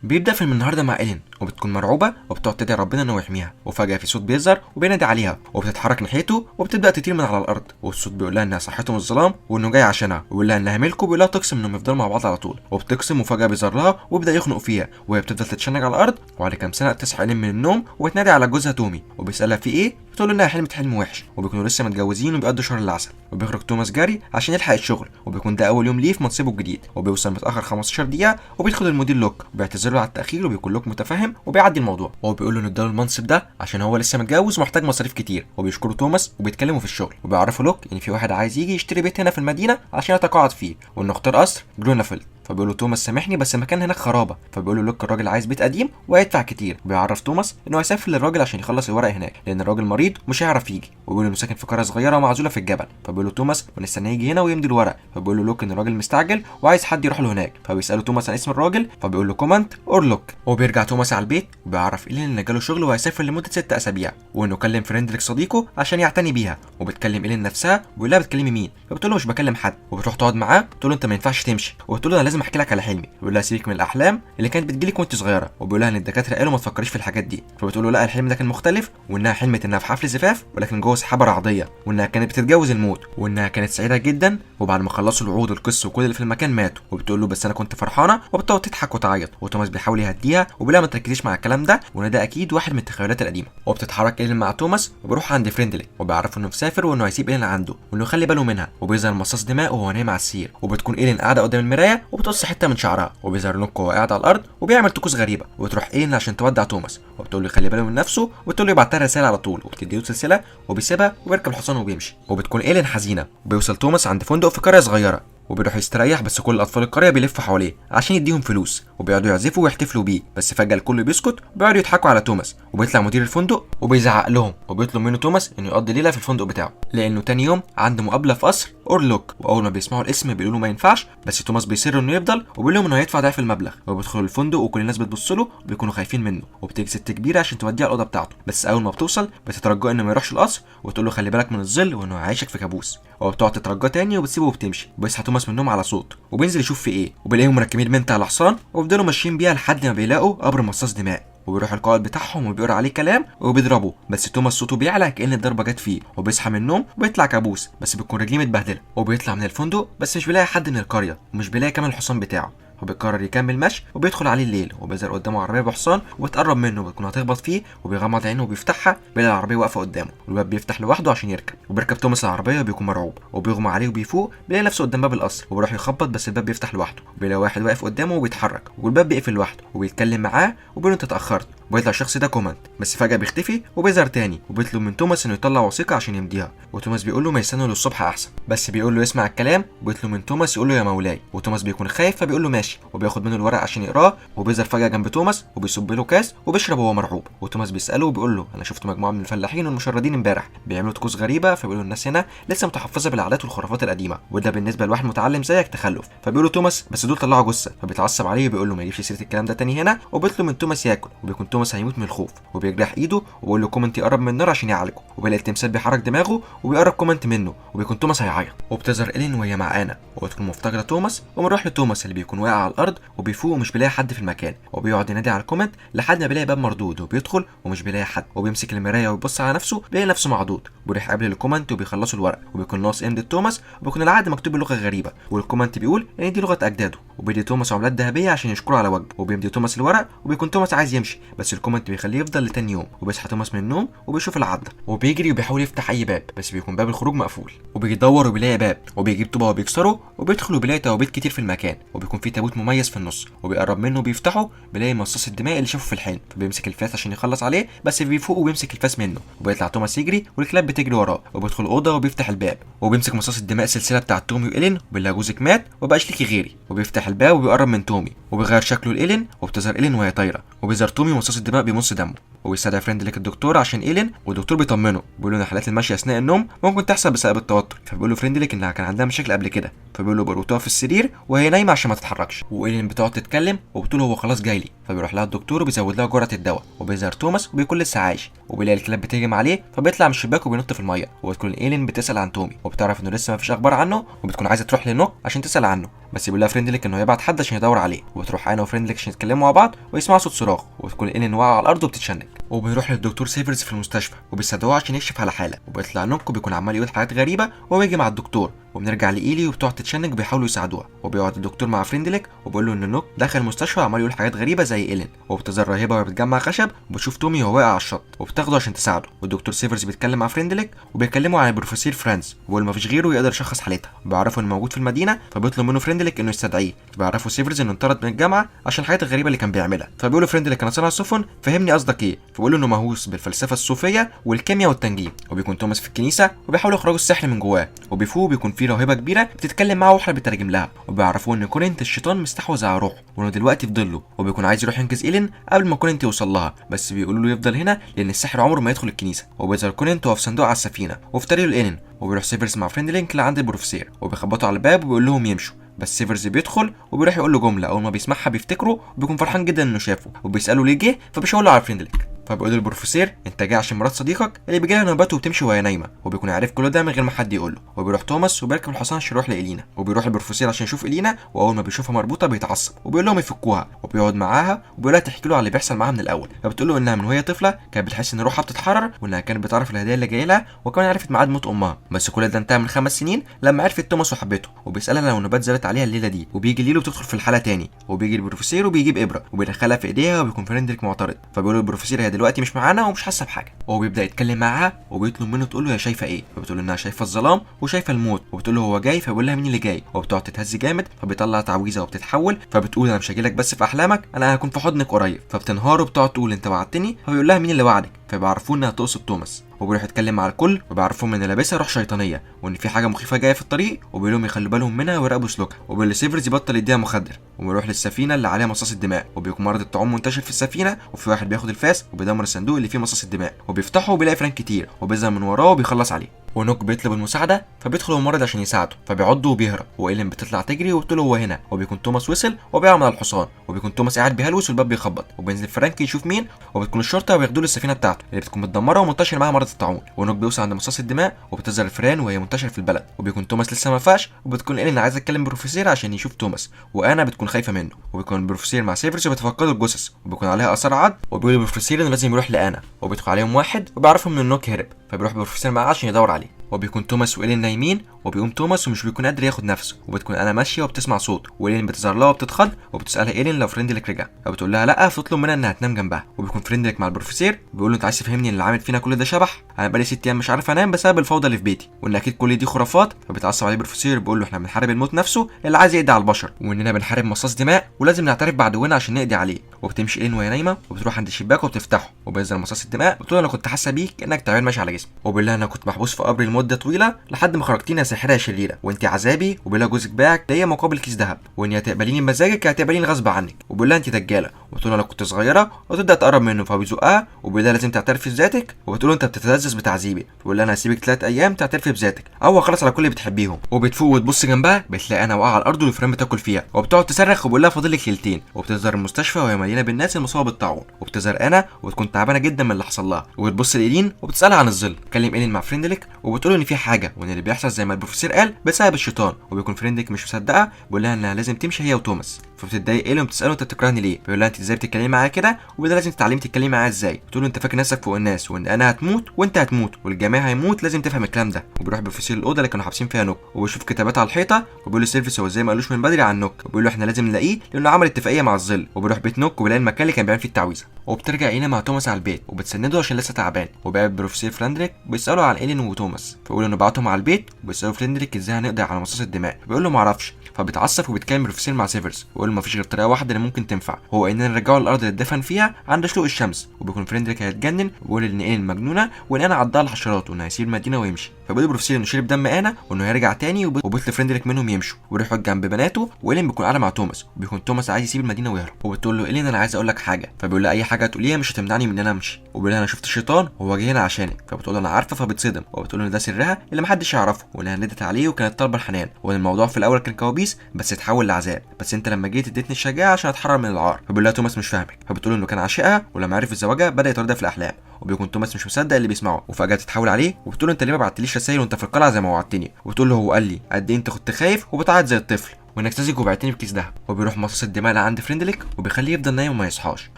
بيبدأ فيلم النهارده مع إيلين وبتكون مرعوبة وبتقعد تدعي ربنا إنه يحميها، وفجأة في صوت بيظهر وبينادي عليها وبتتحرك ناحيته وبتبدأ تطير من على الأرض، والصوت بيقول لها إنها صحته من الظلام وإنه جاي عشانها، ويقول لها إنها ملكه، وبيقول لها تقسم إنهم يفضلوا مع بعض على طول، وبتقسم وفجأة بيظهر لها وبيبدأ يخنق فيها وهي بتفضل تتشنج على الأرض. وبعد كام سنة تصحى إيلين من النوم وبتنادي على جوزها تومي وبيسألها في إيه، بتقول له انها حلمت حلم وحش، وبيكونوا لسه متجوزين وبيقضوا شهر العسل. وبيخرج توماس جاري عشان يلحق الشغل، وبيكون ده اول يوم ليه في منصبه الجديد، وبيوصل متاخر 15 دقيقه، وبيدخل المدير لوك وبيعتذر له على التاخير، وبيكون لوك متفهم وبيعدي الموضوع، وبيقول له ان اداله المنصب ده عشان هو لسه متجوز ومحتاج مصاريف كتير، وبيشكروا توماس وبيتكلموا في الشغل، وبيعرفوا لوك ان في واحد عايز يجي يشتري بيت هنا في المدينه عشان يتقاعد فيه، وانه اختار قصر جرونافيلد. فبيقول له توماس سامحني بس المكان هناك خرابه. فبيقول له لوك الراجل عايز بيت قديم وهيدفع كتير. بيعرف توماس انه هيسافر للراجل عشان يخلص الورق هناك لان الراجل مريض ومش هيعرف يجي، وبيقول انه ساكن في قريه صغيره ومعزوله في الجبل. فبيقول له توماس ونستناه يجي هنا ويمضي الورق. فبيقول له لوك ان الراجل مستعجل وعايز حد يروح له هناك. فبيساله توماس عن اسم الراجل، فبيقول له كومانت اور لوك. وبيرجع توماس على البيت وبيعرف إيلين ان جاله شغل وهيسافر لمده 6 اسابيع، وانه كلم فريندريك صديقه عشان يعتني بيها. وبتكلم إيلين نفسها وبيقول لها بتكلمي مين؟ فبتقول له مش بكلم حد. وبتروح تقعد معاه بتقول له انت ما ينفعش تمشي، وبتقول له انا لازم احكي لك على حلمي. بيقول لها سيبك من الاحلام اللي كانت بتجيلك وانت صغيره، وبيقول لها ان الدكاتره قالوا ما تفكريش في الحاجات دي. فبتقول له لا الحلم ده كان مختلف، وانها حلمت انها في حفل زفاف ولكن جوه سحابه رعديه، وانها كانت بتتجوز الموت، وانها كانت سعيده جدا، وبعد ما خلصوا الوعود والقص وكل اللي في المكان ماتوا. وبتقول له بس انا كنت فرحانه، وبتقعد تضحك وتعيط، وتوماس بيحاول يهديها وبيقول لها ما تركزيش مع الكلام ده، وان ده اكيد واحد من التخيلات القديمه. وبتتحرك إيلين مع توماس وبيروح عند فريندلي، وبيعرفوا انه مسافر وانه هيسيب إيلين عنده وانه يخلي باله منها. وبيظهر مصاص دماء وهو نايم على السرير، وبتكون إيلين قاعده قدام المرايه وبتقص حته من شعرها. وبيظهر لوك وهو قاعد على الارض وبيعمل طقوس غريبه، وبتروح إيلين عشان تودع توماس وبتقول له يخلي باله من نفسه، وبتقول له يبعت لها رساله على طول، وبتديله سلسله وبيسيبها وبيركب الحصان وبيمشي. وبتكون إيلين حزينه. وبيوصل توماس عند فندق في قريه صغيره وبيروح يستريح، بس كل اطفال القريه بيلفوا حواليه عشان يديهم فلوس وبيقعدوا يعزفوا ويحتفلوا بيه. بس فجاه الكل بيسكت وبيقعدوا يضحكوا على توماس، وبيطلع مدير الفندق وبيزعق لهم وبيطلب منه توماس انه يقضي ليله في الفندق بتاعه لانه تاني يوم عنده مقابله في قصر اورلوك. واول ما بيسمعوا الاسم بيقولوا ما ينفعش، بس توماس بيصر انه يفضل وبيقول لهم انه هيدفع ضعف المبلغ. وبيدخلوا الفندق وكل الناس بتبص له وبيكونوا خايفين منه، وبتيجي ست كبيره عشان توديه على الاوضه بتاعته، بس اول ما بتوصل بتترجاه انه ما يروحش القصر وتقول له خلي بالك من الظل وانه هيعيشك في كابوس. وبتقعد تترجاه تاني وبتسيبه وبتمشي. وبيصحى توماس من النوم على صوت وبينزل يشوف في ايه، وبيلاقيهم مركبين بنت على حصان وبيفضلوا ماشيين بيها لحد ما بيلاقوا قبر مصاص دماء. وبيروح القائد بتاعهم وبيقرا عليه كلام وبيضربه، بس توماس صوته بيعلى كأن الضربه جت فيه، وبيصحى من النوم وبيطلع كابوس بس بتكون رجليه متبهدله. وبيطلع من الفندق بس مش بيلاقي حد من القريه، ومش بيلاقي كمان الحصان بتاعه. وبيقرر يكمل مشي وبيدخل عليه الليل، وبيظهر قدامه عربيه بحصان وبتقرب منه وبتكون هتخبط فيه، وبيغمض عينه وبيفتحها بيلاقي العربيه واقفه قدامه، والباب بيفتح لوحده عشان يركب. وبيركب توماس العربيه وبيكون مرعوب وبيغمى عليه وبيفوق، بيلاقي نفسه قدام باب القصر وبيروح يخبط بس الباب بيفتح لوحده، وبيلاقي واحد واقف قدامه وبيتحرك والباب بيقفل لوحده، وبيتكلم معاه وبيقول انت اتاخرت. وبيطلع الشخص ده كوماند، بس فجاه بيختفي وبيظهر تاني وبيطلب من توماس انه يطلع وثيقه عشان يمضيها. وتوماس بيقول له ما يستنوا للصبح احسن، بس بيقول له يسمع الكلام. وبيطلب من توماس يقول له يا مولاي، وتوماس بيكون خايف فبيقول له ماشي، وبياخد منه الورق عشان يقراه. وبيظهر فجاه جنب توماس وبيصب له كاس وبيشرب وهو مرعوب. وتوماس بيساله وبيقول له انا شفت مجموعه من الفلاحين والمشردين امبارح بيعملوا طقوس غريبه، فبيقولوا الناس هنا لسه متحفظه بالعادات والخرافات القديمه، وده بالنسبه لواحد متعلم زيك تخلف. فبيقول له توماس بس دول طلعوا جثه، فبيتعصب عليه وبيقول له ما يجيبش سيره الكلام ده تاني هنا، وبيطلب من توماس ياكل. وبيكون توماس هيموت من الخوف وبيجرح ايده وبيقول له كومنت يقرب من النار عشان يعالجه، وبيلاقي التمثال بيحرك دماغه وبيقرب كومنت منه، وبيكون توماس هيعيط. وبتظهر إيلين وهي مع انا وبتكون مفتقده توماس، وبنروح لتوماس اللي بيكون واقع على الارض وبيفوق ومش بيلاقي حد في المكان، وبيقعد ينادي على الكومنت لحد ما بيلاقي باب مردود وبيدخل ومش بيلاقي حد، وبيمسك المرايه ويبص على نفسه بيلاقي نفسه معدود. وبيروح قبل الكومنت وبيخلصوا الورق وبيكون ناقص امضه توماس، وبيكون العقد مكتوب بلغه غريبه والكومنت بيقول ان دي لغه اجداده، وبيدي توماس عملات ذهبيه عشان يشكره على واجبه. وبيمضي توماس الورق وبيكون توماس عايز يمشي، بس الكومنت بيخليه يفضل لتاني يوم. وبيصحى توماس من النوم وبيشوف العضه وبيجري وبيحاول يفتح اي باب، بس بيكون باب الخروج مقفول. وبيدور وبيلاقي باب وبيجيب طوبه وبيكسره وبيدخل وبيلاقي توابيت كتير في المكان، وبيكون في تابوت مميز في النص وبيقرب منه وبيفتحه بيلاقي مصاص الدماء اللي شافه في الحلم، فبيمسك الفاس عشان يخلص عليه بس بيفوق وبيمسك الفاس منه. وبيطلع توماس يجري والكلاب بتجري وراه، وبيدخل الاوضه وبيفتح الباب وبيمسك مصاص الدماء السلسله بتاعه تومي وإيلين وبيلاقي جوزك مات ومبقاش ليكي غيري. وبيفتح الباب وبيقرب من تومي وبيغير شكله لإيلين، وبتظهر إيلين وهي طايره، وبيظهر تومي مصاص الدماء بيمص دمه. وبيستدعي فريندليك الدكتور عشان إيلين، والدكتور بيطمنه بيقول له ان حالات المشي اثناء النوم ممكن تحصل بسبب التوتر. فبيقول له فريندليك انها كان عندها مشاكل قبل كده، فبيقول له بربطوها في السرير وهي نايمه عشان ما تتحركش. وإيلين بتقعد تتكلم وبتقول هو خلاص جاي لي، فبيروح لها الدكتور وبيزود لها جرعه الدواء. وبيظهر توماس وبيكون لسه عايش، وبيلاقي الكلاب بتهجم عليه، فبيطلع من الشباك وبينط في الميه. وبتكون ايلين بتسال عن تومي وبتعرف انه لسه ما فيش اخبار عنه، وبتكون عايزه تروح لنوك عشان تسال عنه، بس بيقول لها فريندليك انه يبعت حد عشان يدور عليه. وبتروح انا وفريندليك عشان يتكلموا مع بعض ويسمعوا صوت صراخ، وبتكون ايلين واقعه على الارض وبتتشنج. وبنروح للدكتور سيفرز في المستشفى وبيستدعوه عشان يكشف على حاله. وبيطلع نوك وبيكون عمال يقول حاجات غريبه وبيجي مع الدكتور. وبنرجع لايلي وبتقعد تتشنج وبيحاولوا يساعدوها. وبيقعد الدكتور مع فريندليك وبيقول له ان نوك دخل المستشفى وعمال يقول حاجات غريبه زي ايلين. وبتظهر راهبه وهي بتجمع خشب وبتشوف تومي وهو واقع على الشط وبتاخده عشان تساعده. والدكتور سيفرز بيتكلم مع فريندليك وبيكلموا عن البروفيسور فرانز، وبيقول ما فيش غيره يقدر يشخص حالتها. بيعرفوا انه موجود في المدينه، فبيطلب منه فريندليك انه يستدعيه. بيعرفوا سيفرز انه انطرد من الجامعه عشان الحاجات الغريبه اللي كان بيعملها. فبيقول له فريندليك انا صانع سفن، فهمني قصدك ايه؟ فبيقول له انه مهووس بالفلسفه الصوفيه والكيمياء والتنجيم. وبيكون توماس في الكنيسه وبيحاولوا يخرجوا السحر من جواه. وبيفوق بيكون في راهبه كبيره بتتكلم معاه واحنا بيترجم لها. وبيعرفوا ان كورنت الشيطان مستحوذ على روحه وانه دلوقتي في ظله، وبيكون عايز يروح ينقذ ايلين قبل ما كورنت يوصل لها، بس بيقولوا له يفضل هنا لان السحر عمره ما يدخل الكنيسه. وبيظهر كورنت وهو في صندوق على السفينه وفي طريقه لايلين. وبيروح سيفرز مع فريندليك لعند البروفيسور وبيخبطوا على الباب وبيقول لهم يمشوا، بس سيفرز بيدخل وبيروح يقول له جمله اول ما بيسمعها بيفتكره وبيكون فرحان جدا انه شافه. وبيساله ليه جه، فبيشاور له على فريندليك. فبيقول البروفيسور انت جاي عشان مرات صديقك اللي بيجي لها نوبات وبتمشي وهي نايمه. وبيكون عارف كل ده من غير ما حد يقول له. وبيروح توماس وبيركب الحصان عشان يروح لإلينا. وبيروح البروفيسور عشان يشوف إلينا، واول ما بيشوفها مربوطه بيتعصب وبيقول لهم يفكوها. وبيقعد معاها وبيقول لها تحكي له على اللي بيحصل معاها من الاول. فبتقول له انها من وهي طفله كانت بتحس ان روحها بتتحرر وانها كانت بتعرف الهدايا اللي جايه لها، وكمان عرفت ميعاد موت امها. بس كل ده انتهى من 5 سنين لما عرفت توماس وحبته. وبيسالها لو النوبات زادت عليها الليله دي، وبيجي ليلو بتدخل في الحاله تاني. وبيجي البروفيسور وبيجيب ابره وبيدخلها في ايديها وبيكون فريندريك معترض. فبيقول البروفيسور هي دلوقتي مش معانا ومش حاسه بحاجه. وهو بيبدا يتكلم معاها وبيطلب منه تقول له هي شايفه ايه. فبتقول انها شايفه الظلام وشايفه الموت. وبتقول له هو جاي، فبيقول لها مين اللي جاي. وبتقعد تتهز جامد، فبيطلع تعويذه وبتتحول. فبتقول انا مش هاجيلك بس في احلامك، انا هكون في حضنك قريب. فبتنهار وبتقعد تقول انت وعدتني. فبيقول لها مين اللي وعدك. فبيعرفوا انها تقصد توماس. وبيروح يتكلم مع الكل وبيعرفوا ان لابسها روح شيطانيه وان في حاجه مخيفه جايه في الطريق، وبيقول لهم يخلوا بالهم منها ويراقبوا سلوكها. وبيقول لسيفرز يبطل يديها مخدر. وبيروح للسفينه اللي عليها مصاص الدماء، وبيكون مرض الطاعون منتشر في السفينه. وفي واحد بياخد الفاس وبيدمر الصندوق اللي فيه مصاص الدماء وبيفتحه وبيلاقي فرانك كتير وبيظهر من وراه وبيخلص عليه. ونوك بيطلب المساعده، فبيدخل الممرض عشان يساعده، فبيعضه وبيهرب. وايلين بتطلع تجري وبتقول له هو هنا. وبيكون توماس وصل وبيعمل على الحصان. وبيكون توماس قاعد بيهلوس والباب بيخبط، وبينزل فرانك يشوف مين. وبتكون الشرطه وبياخدوه للسفينه بتاعته اللي بتكون متدمره ومنتشر معاها مرض الطاعون. ونوك بيوصل عند مصاص الدماء وبتظهر الفئران وهي منتشره في البلد. وبيكون توماس لسه ما فاش. وبتكون ايلين عايزه تكلم بروفيسور عشان يشوف توماس، وانا بتكون خايفه منه. وبيكون البروفيسور مع سيفرز وبيتفقدوا الجثث وبيكون عليها اثار عض. وبيقول البروفيسور انه لازم يروح لانا. وبيدخل عليهم واحد وبيعرفهم ان نوك هرب، فبيروح البروفيسور معاه عشان يدور عليه. وبيكون توماس وايلين نايمين، وبيقوم توماس ومش بيكون قادر ياخد نفسه. وبتكون انا ماشيه وبتسمع صوت، وايلين بتظهر لها وبتتخض وبتسالها ايلين لو فريندليك رجع. فبتقول لها لا، فتطلب منها انها تنام جنبها. وبيكون فريندليك مع البروفيسور بيقول له انت عايز تفهمني ان اللي عامل فينا كل ده شبح؟ انا بقالي 6 ايام مش عارف انام بسبب الفوضى اللي في بيتي، وان اكيد كل دي خرافات. فبيتعصب عليه البروفيسور بيقول له احنا بنحارب الموت نفسه اللي عايز يقضي على البشر، واننا بنحارب مصاص دماء ولازم نعترف بعدونا عشان نقضي عليه. وبتمشي ايلين وهي نايمه وبتروح عند الشباك وبتفتحه وبينزل مصاص الدماء. بتقول انا كنت حاسه بيك كانك تعبان ماشي على جسمي. وبيقول لها انا كنت محبوس في قبري لمده طويله لحد ما خرجتيني يا ساحره يا شريره، وانت عذابي وبلا جوزك باعك ده مقابل كيس ذهب، وان يا تقبليني بمزاجك يا تقبليني غصب عنك. وبيقول لها انت دجاله. وبتقول انا كنت صغيره وتبدا تقرب منه، فبيزقها وبيقول لها لازم تعترفي بذاتك. وبتقول له انت بتتلذذ بتعذيبي. فبيقول لها انا هسيبك 3 ايام تعترفي بذاتك او خلاص على كل اللي بتحبيهم. وبتفوق وتبص جنبها بتلاقي انا واقعه على الارض والفئران بتاكل فيها، وبتقعد تصرخ وبيقول لها فاضل لك ليلتين. وبتظهر المستشفى وهي مليانه بالناس المصابه بالطاعون. وبتظهر انا وتكون تعبانه جدا من اللي حصل لها. وبتبص لايلين وبتسالها عن الظل. تكلم ايلين مع فريندليك وبتقول ان في حاجه وان اللي بيحصل زي ما البروفيسور قال بسبب الشيطان. وبيكون فريندليك مش مصدقه، بيقول لها انها لازم تمشي هي وتوماس. فبتتضايق ايلين وبتساله انت بتكرهني ليه؟ بيقول لها انت ازاي بتتكلمي معايا كده، وده لازم تتعلمي تتكلمي معايا ازاي. بتقول له انت فاكر نفسك فوق الناس وان انا هتموت وانت هتموت والجميع هيموت، لازم تفهم الكلام ده. وبيروح البروفيسور الاوضه اللي كانوا حابسين فيها نوك وبيشوف كتابات على الحيطه. وبيقول لسيرفيس هو ازاي ما قالوش من بدري عن نوك. وبيقول له احنا لازم نلاقيه لانه عمل اتفاقيه مع الظل. وبيروح بيت نوك وبيلاقي المكان اللي كان بيعمل فيه التعويذه. وبترجع اينا مع توماس على البيت وبتسنده عشان لسه تعبان. وبيقابل بروفيسور فريندريك بيساله عن ايلين وتوماس. فبيقول انه بعتهم على البيت وبيسالوا فريندريك ازاي هنقضي على مصاص الدماء. بيقول له ما اعرفش. فبيتعصب وبيتكلم بروفيسور مع سيفرز ويقول له مفيش غير طريقه واحده اللي ممكن تنفع، هو اننا نرجعه الارض اللي اتدفن فيها عند شروق الشمس. وبيكون فريندريك هيتجنن ويقول ان ايلين مجنونه وان انا عضها الحشرات وانه هيسيب المدينه ويمشي. فبيقول بروفيسور انه شرب دم انا وانه هيرجع تاني. وبيطلب فريندريك منهم يمشوا ويروحوا جنب بناته. وايلين بيكون قاعده مع توماس وبيكون توماس عايز يسيب المدينه ويهرب. وبتقول له ايلين انا عايز اقول لك حاجه. فبيقول لها اي حاجه تقوليها مش هتمنعني من ان انا امشي. وبيقول لها انا شفت الشيطان وهو جه هنا عشانك. فبتقول له انا عارفه. فبتصدم وبتقول له ان ده سرها اللي محدش يعرفه وانها ندت عليه وكانت طالبه الحنان، وان الموضوع في الاول كان كوابيس بس اتحول لعذاب، بس انت لما جيت اديتني الشجاعه عشان اتحرر من العار. فبيقول لها توماس مش فاهمك. فبتقول انه كان عاشقها ولما عرف الزواجه بدا يطاردها في الاحلام. وبيكون توماس مش مصدق اللي بيسمعه، وفجاه تتحول عليه وبتقول له انت ليه ما بعتليش رسائل وانت في القلعه زي ما وعدتني، وبتقول له هو قال لي قد ايه انت كنت خايف وبتعيط زي الطفل وانك ساذج وبعتني بكيس دهب، وبيروح مصاص الدماء لعند فريندليك وبيخليه يفضل نايم وما يصحاش،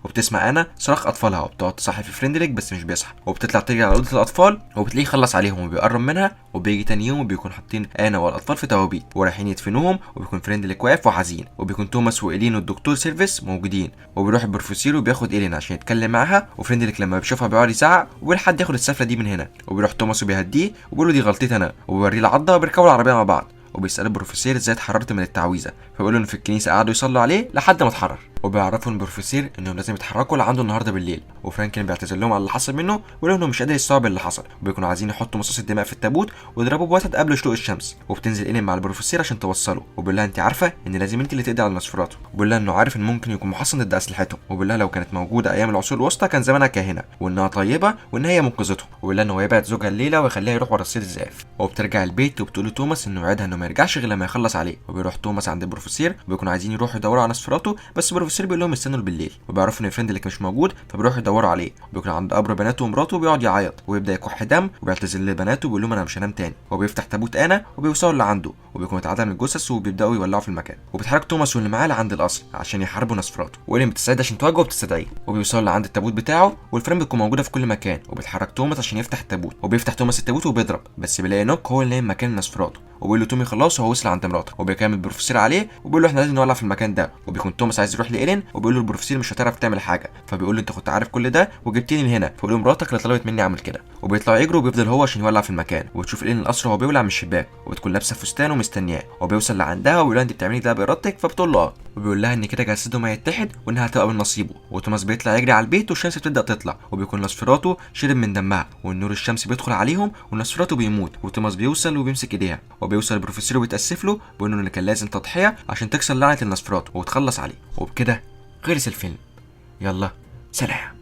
وبتسمع انا صراخ اطفالها وبتقعد تصحي في فريندليك بس مش بيصحى، وبتطلع تجري على اوضه الاطفال وبتلاقيه خلص عليهم وبيقرب منها، وبيجي تاني يوم وبيكون حاطين انا والاطفال في توابيت ورايحين يدفنوهم، وبيكون فريندليك واقف وحزين، وبيكون توماس وايلين والدكتور سيرفيس موجودين، وبيروح البروفيسور وبياخد ايلين عشان يتكلم معاها، وفريندليك لما بيشوفها بيقعد يزعق وبيقول حد ياخد السفله دي من هنا، وبيروح توماس وبيهديه وبيقول له دي غلطتي انا، وبيوريه العضه وبيركبوا العربيه مع بعض، وبيسأل البروفيسور ازاي اتحررت من التعويذه، فبيقول له ان في الكنيسه قعدوا يصلوا عليه لحد ما اتحرر، وبيعرفوا البروفيسور انهم لازم يتحركوا لعنده النهارده بالليل، وفرانكلين بيعتذر لهم على اللي حصل منه ويقول لهم انه مش قادر يستوعب اللي حصل، وبيكونوا عايزين يحطوا مصاص الدماء في التابوت ويضربوا بوتد قبل شروق الشمس، وبتنزل ايلين مع البروفيسور عشان توصله، وبيقول لها انت عارفه ان لازم انت اللي تقضي على نسفراتو، وبيقول لها انه عارف ان ممكن يكون محصن ضد اسلحتهم، وبيقول لها لو كانت موجوده ايام العصور الوسطى كان زمانها كاهنه وانها طيبه وان هي منقذته، وبيقول لها انه يبعد زوجها الليله ويخليها يروح ورا السيد الزائف، وبترجع البيت وبتقول لتوماس انه وعدها انه ما يرجعش غير لما يخلص عليه، وبيروح توماس عند البروفيسور وبيكونوا عايزين يروحوا يدوروا على نسفراتو، بس البروفيسور بيقول لهم استنوا بالليل، وبيعرفوا ان فريندليك مش موجود فبيروحوا يدوروا عليه، وبيكون عند قبر بناته ومراته وبيقعد يعيط ويبدا يكح دم وبيعتذر لبناته وبيقول لهم انا مش هنام تاني، وبيفتح تابوت انا وبيوصلوا لعنده وبيكون اتعدم الجثث وبيبداوا يولعوا في المكان، وبيتحرك توماس واللي معاه لعند القصر عشان يحاربوا نسفراتو، وايلين بتستعد عشان تواجهه وبتستدعيه، وبيوصلوا لعند التابوت بتاعه والفريم بتكون موجوده في كل مكان، وبيتحرك توماس عشان يفتح التابوت، وبيفتح توماس التابوت وبيضرب بس بيلاقي نوك هو اللي نايم مكان نسفراتو، وبيقول له تومي خلاص هو وصل عند مراته، وبيكمل البروفيسور عليه وبيقول له احنا لازم نولع في المكان ده، وبيكون توماس عايز يروح لايلين وبيقول له البروفيسور مش هتعرف تعمل حاجه، فبيقول له انت كنت عارف كل ده وجبتني لهنا، فبيقول له مراتك اللي طلبت مني اعمل كده، وبيطلعوا يجروا وبيفضل هو عشان يولع في المكان، وبتشوف ايلين القصر وهو بيولع من الشباك وبتكون لابسه فستان ومستنياه، وبيوصل لعندها وبيقول لها انت بتعملي ده بارادتك، فبتقول له اه، وبيقول لها ان كده جسدهم هيتحد وانها هتبقى من نصيبه، وتوماس بيطلع يجري على البيت والشمس بتبدا تطلع، وبيكون نسفراتو شرب من دمها والنور الشمسي بيدخل عليهم ونسفراتو بيموت، وتوماس بيوصل وبيمسك ايديها، وبيوصل البروفيسور وبيتاسف له بيقول له ان كان لازم تضحيه عشان تكسر لعنه النسفراتو وتخلص عليه، وبكده خلص الفيلم. يلا سلام.